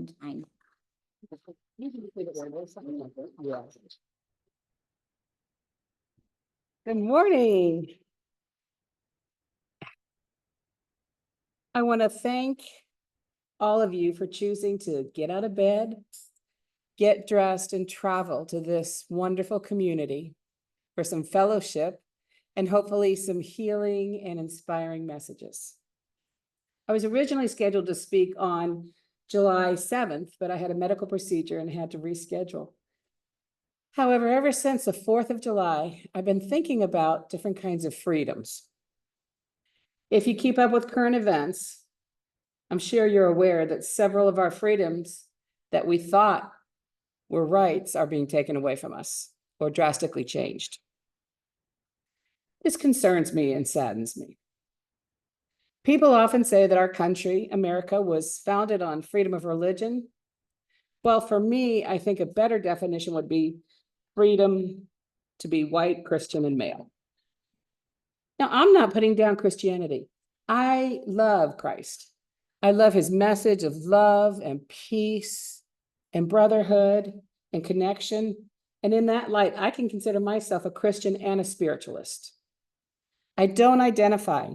Ballentine. Good morning. I want to thank all of you for choosing to get out of bed, get dressed, and travel to this wonderful community for some fellowship and hopefully some healing and inspiring messages. I was originally scheduled to speak on July 7th, but I had a medical procedure and had to reschedule. However, ever since the 4th of July, I've been thinking about different kinds of freedoms. If you keep up with current events, I'm sure you're aware that several of our freedoms that we thought were rights are being taken away from us or drastically changed. This concerns me and saddens me. People often say that our country, America, was founded on freedom of religion. Well, for me, I think a better definition would be freedom to be white, Christian, and male. Now, I'm not putting down Christianity. I love Christ. I love his message of love and peace and brotherhood and connection. And in that light, I can consider myself a Christian and a spiritualist. I don't identify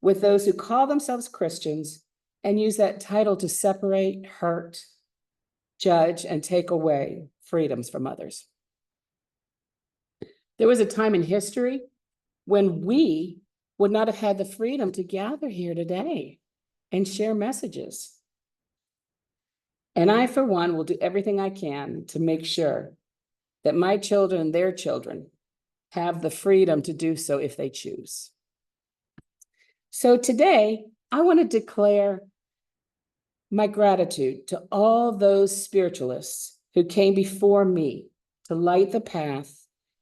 with those who call themselves Christians and use that title to separate, hurt, judge, and take away freedoms from others. There was a time in history when we would not have had the freedom to gather here today and share messages. And I, for one, will do everything I can to make sure that my children and their children have the freedom to do so if they choose. So today, I want to declare my gratitude to all those spiritualists who came before me to light the path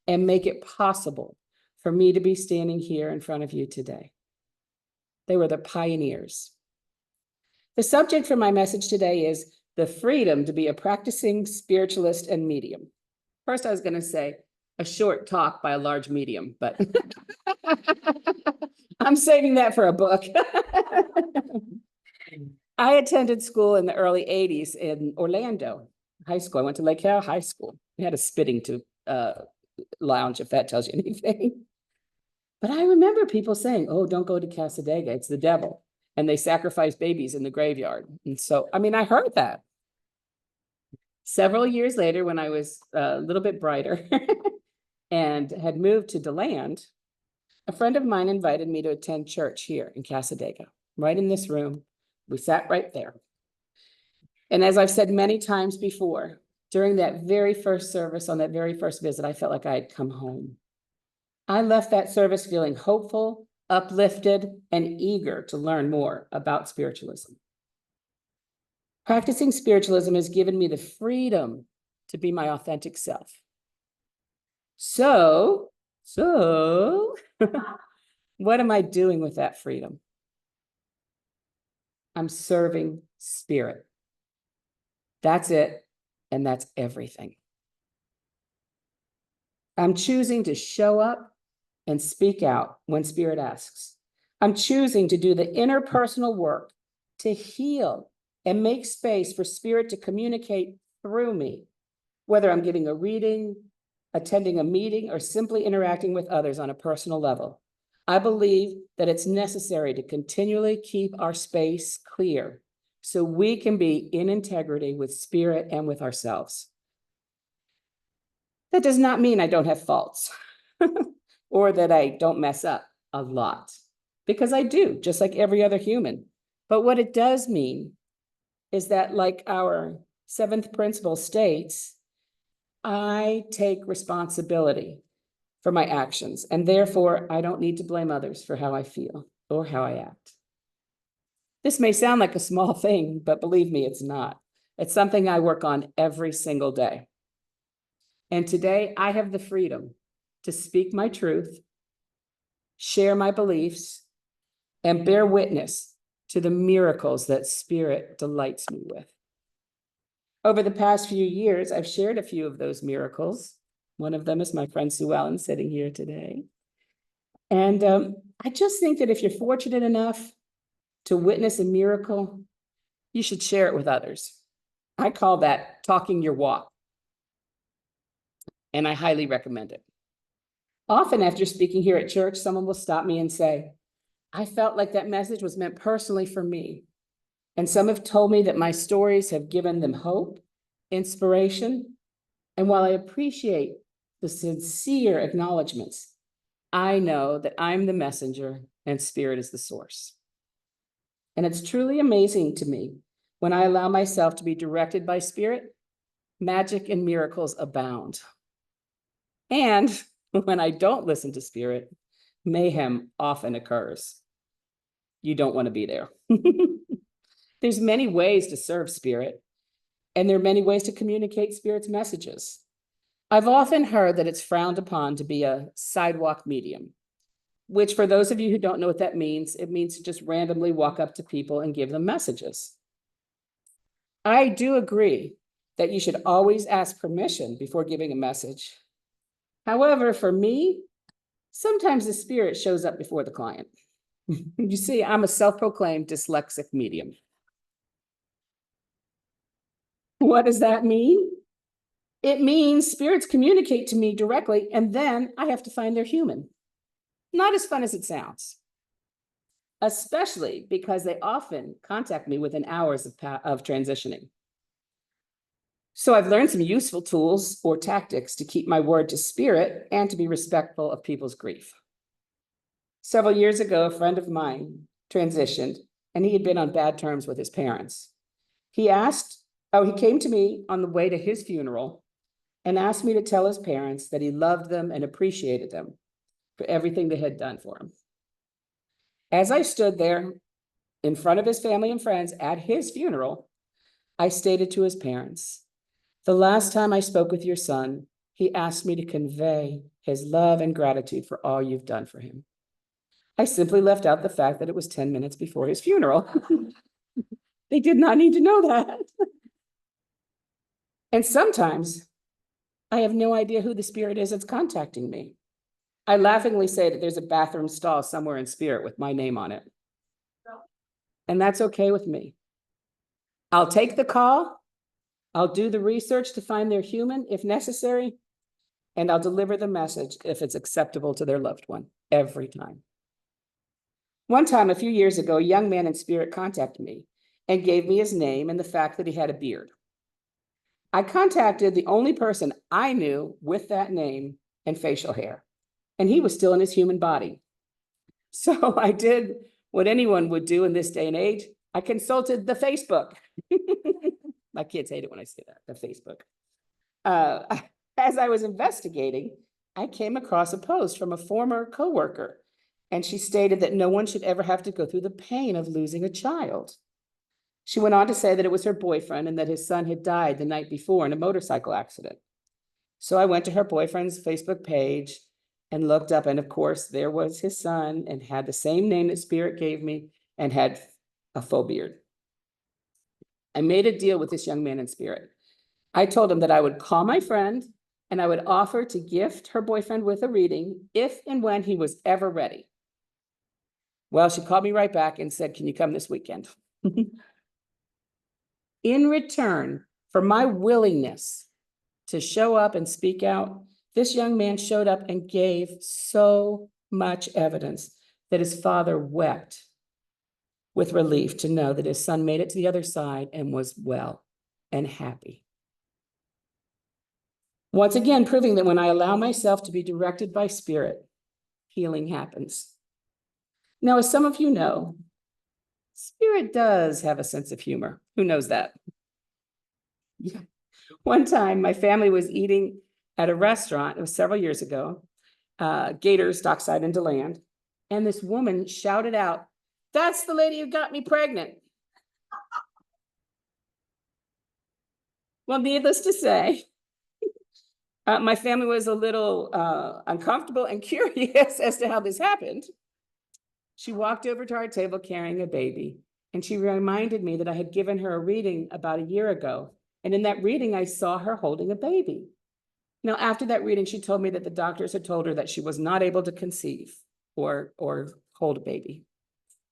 and make it possible for me to be standing here in front of you today. They were the pioneers. The subject for my message today is the freedom to be a practicing spiritualist and medium. First, I was going to say a short talk by a large medium, but I'm saving that for a book. I attended school in the early 80s in Orlando High School. I went to Lake Hale High School. We had a spitting to lounge, if that tells you anything. But I remember people saying, oh, don't go to Casadega, it's the devil. And they sacrifice babies in the graveyard. And so, I mean, I heard that. Several years later, when I was a little bit brighter and had moved to DeLand, a friend of mine invited me to attend church here in Casadega, right in this room. We sat right there. And as I've said many times before, during that very first service, on that very first visit, I felt like I had come home. I left that service feeling hopeful, uplifted, and eager to learn more about spiritualism. Practicing spiritualism has given me the freedom to be my authentic self. So what am I doing with that freedom? I'm serving spirit. That's it, and that's everything. I'm choosing to show up and speak out when spirit asks. I'm choosing to do the interpersonal work to heal and make space for spirit to communicate through me, whether I'm giving a reading, attending a meeting, or simply interacting with others on a personal level. I believe that it's necessary to continually keep our space clear so we can be in integrity with spirit and with ourselves. That does not mean I don't have faults or that I don't mess up a lot, because I do, just like every other human. But what it does mean is that, like our 7th principle states, I take responsibility for my actions, and therefore I don't need to blame others for how I feel or how I act. This may sound like a small thing, but believe me, it's not. It's something I work on every single day. And today I have the freedom to speak my truth, share my beliefs, and bear witness to the miracles that spirit delights me with. Over the past few years, I've shared a few of those miracles. One of them is my friend Sue Ellen sitting here today. And I just think that if you're fortunate enough to witness a miracle, you should share it with others. I call that talking your walk, and I highly recommend it. Often after speaking here at church, someone will stop me and say, I felt like that message was meant personally for me. And some have told me that my stories have given them hope, inspiration. And while I appreciate the sincere acknowledgments, I know that I'm the messenger and Spirit is the source. And it's truly amazing to me when I allow myself to be directed by Spirit, magic and miracles abound. And when I don't listen to Spirit, mayhem often occurs. You don't want to be there. There's many ways to serve Spirit, and there are many ways to communicate Spirit's messages. I've often heard that it's frowned upon to be a sidewalk medium, which for those of you who don't know what that means, it means to just randomly walk up to people and give them messages. I do agree that you should always ask permission before giving a message. However, for me, sometimes the Spirit shows up before the client. You see, I'm a self-proclaimed dyslexic medium. What does that mean? It means spirits communicate to me directly, and then I have to find they're human. Not as fun as it sounds, especially because they often contact me within hours of transitioning. So I've learned some useful tools or tactics to keep my word to Spirit and to be respectful of people's grief. Several years ago, a friend of mine transitioned, and he had been on bad terms with his parents. He came to me on the way to his funeral and asked me to tell his parents that he loved them and appreciated them for everything they had done for him. As I stood there in front of his family and friends at his funeral, I stated to his parents, the last time I spoke with your son, he asked me to convey his love and gratitude for all you've done for him. I simply left out the fact that it was 10 minutes before his funeral. They did not need to know that. And sometimes I have no idea who the Spirit is that's contacting me. I laughingly say that there's a bathroom stall somewhere in Spirit with my name on it. And that's okay with me. I'll take the call. I'll do the research to find they're human if necessary. And I'll deliver the message if it's acceptable to their loved one every time. One time, a few years ago, a young man in Spirit contacted me and gave me his name and the fact that he had a beard. I contacted the only person I knew with that name and facial hair, and he was still in his human body. So I did what anyone would do in this day and age. I consulted the Facebook. My kids hate it when I say that, the Facebook. As I was investigating, I came across a post from a former coworker, and she stated that no one should ever have to go through the pain of losing a child. She went on to say that it was her boyfriend and that his son had died the night before in a motorcycle accident. So I went to her boyfriend's Facebook page and looked up, and of course, there was his son and had the same name that Spirit gave me and had a full beard. I made a deal with this young man in Spirit. I told him that I would call my friend and I would offer to gift her boyfriend with a reading if and when he was ever ready. Well, she called me right back and said, can you come this weekend? In return for my willingness to show up and speak out, this young man showed up and gave so much evidence that his father wept with relief to know that his son made it to the other side and was well and happy. Once again, proving that when I allow myself to be directed by Spirit, healing happens. Now, as some of you know, Spirit does have a sense of humor. Who knows that? Yeah. One time, my family was eating at a restaurant. It was several years ago, Gators, Dockside and DeLand. And this woman shouted out, "That's the lady who got me pregnant." Well, needless to say, my family was a little uncomfortable and curious as to how this happened. She walked over to our table carrying a baby, and she reminded me that I had given her a reading about a year ago. And in that reading, I saw her holding a baby. Now, after that reading, she told me that the doctors had told her that she was not able to conceive or hold a baby,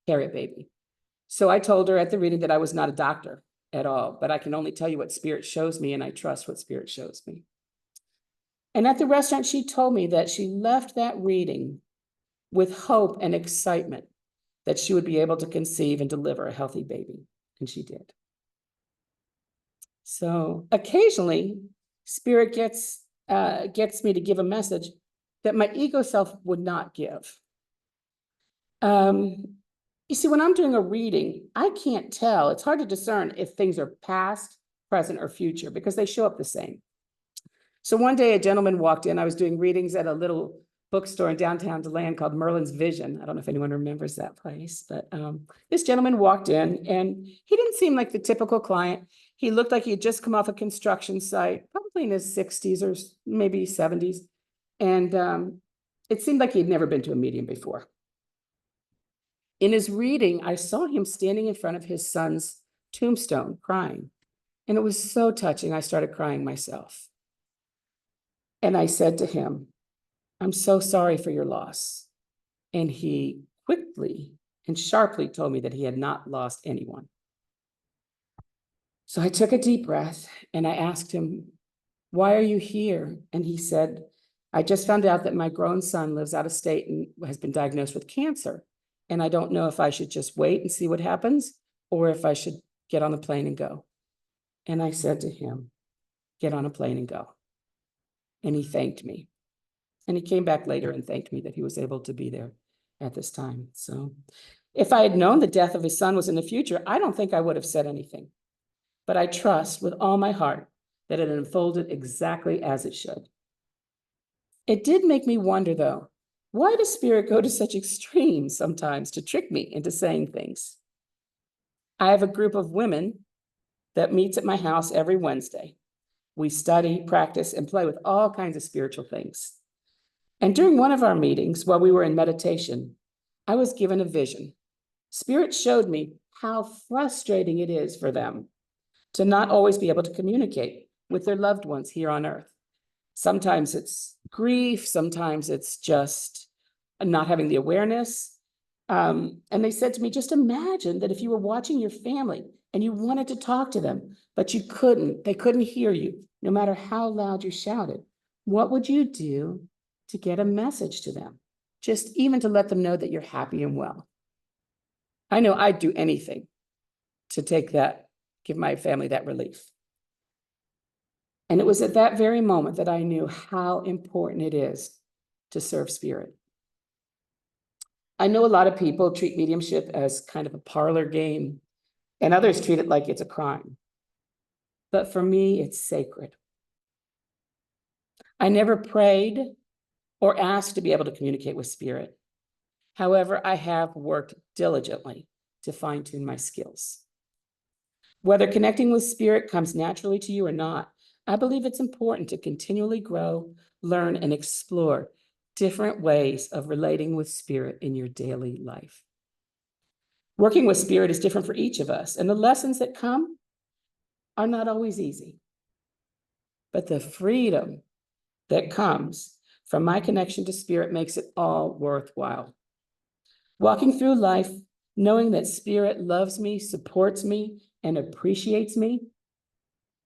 carry a baby. So I told her at the reading that I was not a doctor. at all, but I can only tell you what Spirit shows me, and I trust what Spirit shows me. And at the restaurant, she told me that she left that reading with hope and excitement that she would be able to conceive and deliver a healthy baby, and she did. So occasionally, Spirit gets me to give a message that my ego self would not give. You see, when I'm doing a reading, I can't tell. It's hard to discern if things are past, present, or future because they show up the same. So one day a gentleman walked in. I was doing readings at a little bookstore in downtown DeLand called Merlin's Vision. I don't know if anyone remembers that place, but this gentleman walked in and he didn't seem like the typical client. He looked like he had just come off a construction site, probably in his 60s or maybe 70s. And it seemed like he'd never been to a medium before. In his reading, I saw him standing in front of his son's tombstone crying. And it was so touching, I started crying myself. And I said to him, "I'm so sorry for your loss." And he quickly and sharply told me that he had not lost anyone. So I took a deep breath and I asked him, "Why are you here?" And he said, "I just found out that my grown son lives out of state and has been diagnosed with cancer. And I don't know if I should just wait and see what happens or if I should get on the plane and go." And I said to him, "Get on a plane and go." And he thanked me. And he came back later and thanked me that he was able to be there at this time. So if I had known the death of his son was in the future, I don't think I would have said anything. But I trust with all my heart that it unfolded exactly as it should. It did make me wonder, though, why does Spirit go to such extremes sometimes to trick me into saying things? I have a group of women that meets at my house every Wednesday. We study, practice, and play with all kinds of spiritual things. And during one of our meetings, while we were in meditation, I was given a vision. Spirit showed me how frustrating it is for them to not always be able to communicate with their loved ones here on earth. Sometimes it's grief, sometimes it's just not having the awareness. And they said to me, just imagine that if you were watching your family and you wanted to talk to them, but you couldn't, they couldn't hear you, no matter how loud you shouted. What would you do to get a message to them? Just even to let them know that you're happy and well. I know I'd do anything to take that, give my family that relief. And it was at that very moment that I knew how important it is to serve Spirit. I know a lot of people treat mediumship as kind of a parlor game, and others treat it like it's a crime. But for me, it's sacred. I never prayed or asked to be able to communicate with Spirit. However, I have worked diligently to fine-tune my skills. Whether connecting with Spirit comes naturally to you or not, I believe it's important to continually grow, learn, and explore different ways of relating with Spirit in your daily life. Working with Spirit is different for each of us, and the lessons that come are not always easy. But the freedom that comes from my connection to Spirit makes it all worthwhile. Walking through life, knowing that Spirit loves me, supports me, and appreciates me,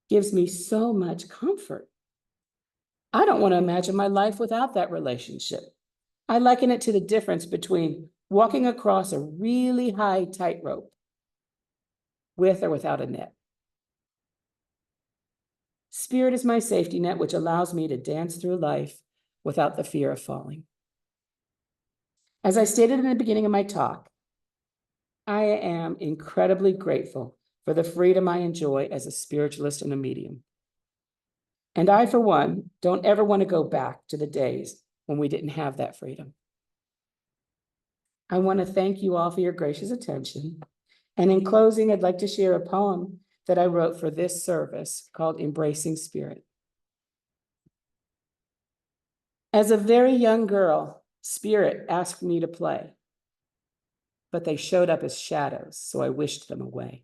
gives me so much comfort. I don't want to imagine my life without that relationship. I liken it to the difference between walking across a really high tightrope with or without a net. Spirit is my safety net, which allows me to dance through life without the fear of falling. As I stated in the beginning of my talk, I am incredibly grateful for the freedom I enjoy as a spiritualist and a medium. And I, for one, don't ever want to go back to the days when we didn't have that freedom. I want to thank you all for your gracious attention. And in closing, I'd like to share a poem that I wrote for this service called Embracing Spirit. As a very young girl, Spirit asked me to play, but they showed up as shadows, so I wished them away.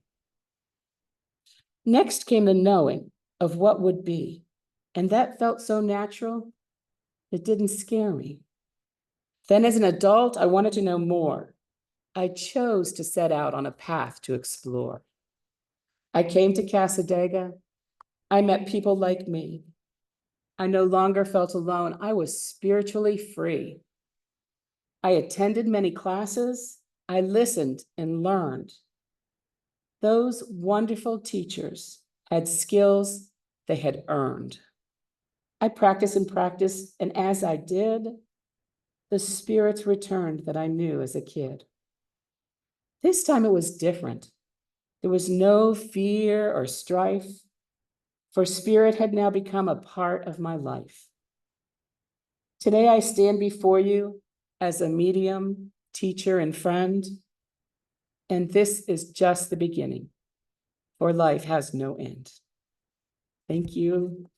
Next came the knowing of what would be, and that felt so natural, it didn't scare me. Then as an adult, I wanted to know more. I chose to set out on a path to explore. I came to Cassadaga. I met people like me. I no longer felt alone. I was spiritually free. I attended many classes. I listened and learned. Those wonderful teachers had skills they had earned. I practiced and practiced, and as I did, the spirits returned that I knew as a kid. This time it was different. There was no fear or strife, for spirit had now become a part of my life. Today I stand before you as a medium, teacher, and friend, and this is just the beginning, for life has no end. Thank you.